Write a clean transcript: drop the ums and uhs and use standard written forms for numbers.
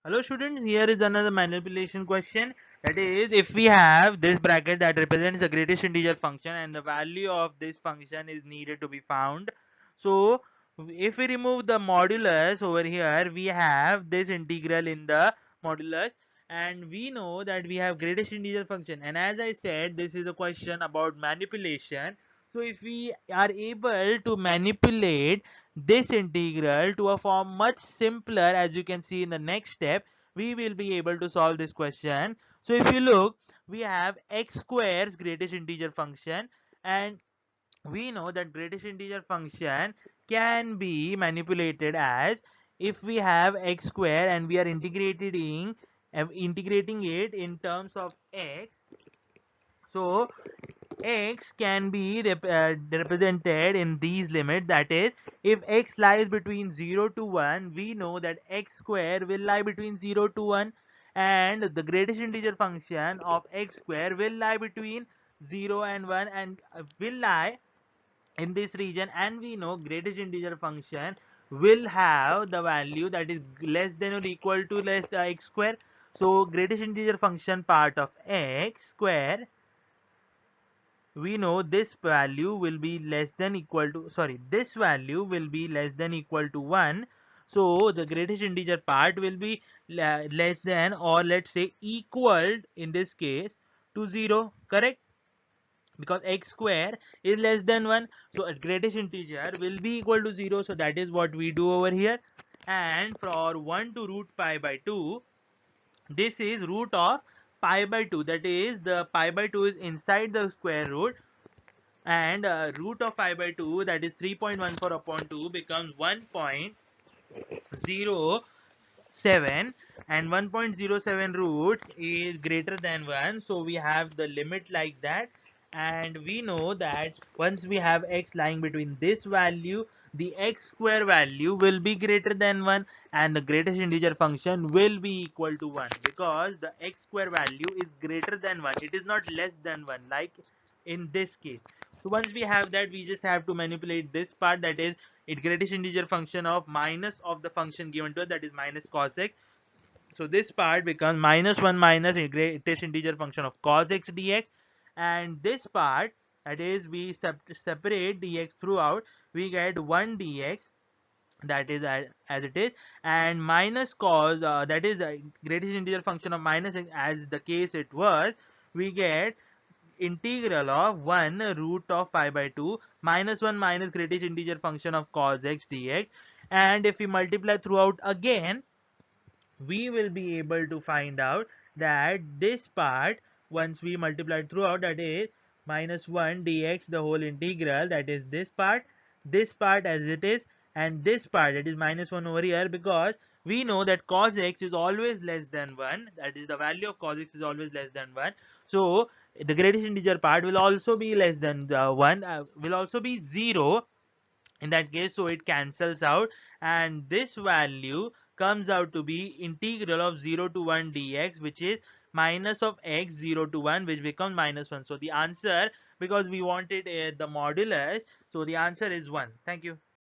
Hello students, here is another manipulation question. That is, if we have this bracket that represents the greatest integer function and the value of this function is needed to be found. So if we remove the modulus over here, we have this integral in the modulus, and we know that we have greatest integer function. And as I said, this is a question about manipulation. So if we are able to manipulate this integral to a form much simpler, as you can see in the next step, we will be able to solve this question. So if you look, we have x squares greatest integer function, and we know that greatest integer function can be manipulated as, if we have x square and we are integrating it in terms of x. So x can be represented in these limits. That is, if x lies between 0 to 1, we know that x square will lie between 0 to 1, and the greatest integer function of x square will lie between 0 and 1, and will lie in this region. And we know greatest integer function will have the value that is less than or equal to x square. So greatest integer function part of x square, we know this value will be less than equal to, sorry, this value will be less than equal to 1. So the greatest integer part will be less than, or let's say equal in this case, to 0, correct? Because x square is less than 1, so a greatest integer will be equal to 0. So that is what we do over here. And for 1 to root pi by 2, this is root of pi by 2, that is the pi by 2 is inside the square root, and root of pi by 2, that is 3.14 upon 2, becomes 1.07, and 1.07 root is greater than 1, so we have the limit like that. And we know that once we have x lying between this value, the x square value will be greater than 1, and the greatest integer function will be equal to 1, because the x square value is greater than 1, it is not less than 1 like in this case. So once we have that, we just have to manipulate this part, that is it greatest integer function of minus of the function given to us, that is minus cos x. So this part becomes minus 1 minus a greatest integer function of cos x dx, and this part, that is we separate dx throughout, we get 1 dx, that is as it is, and minus cos, that is greatest integer function of minus x, as the case it was, we get integral of 1 root of pi by 2 minus 1 minus greatest integer function of cos x dx. And if we multiply throughout again, we will be able to find out that this part, once we multiply throughout, that is minus 1 dx the whole integral, that is this part as it is, and this part, that is minus 1 over here, because we know that cos x is always less than 1, that is the value of cos x is always less than 1. So the greatest integer part will also be less than 1, will also be 0 in that case, so it cancels out, and this value comes out to be integral of 0 to 1 dx, which is minus of x 0 to 1, which becomes minus 1. So the answer, because we wanted the modulus, so the answer is 1. Thank you.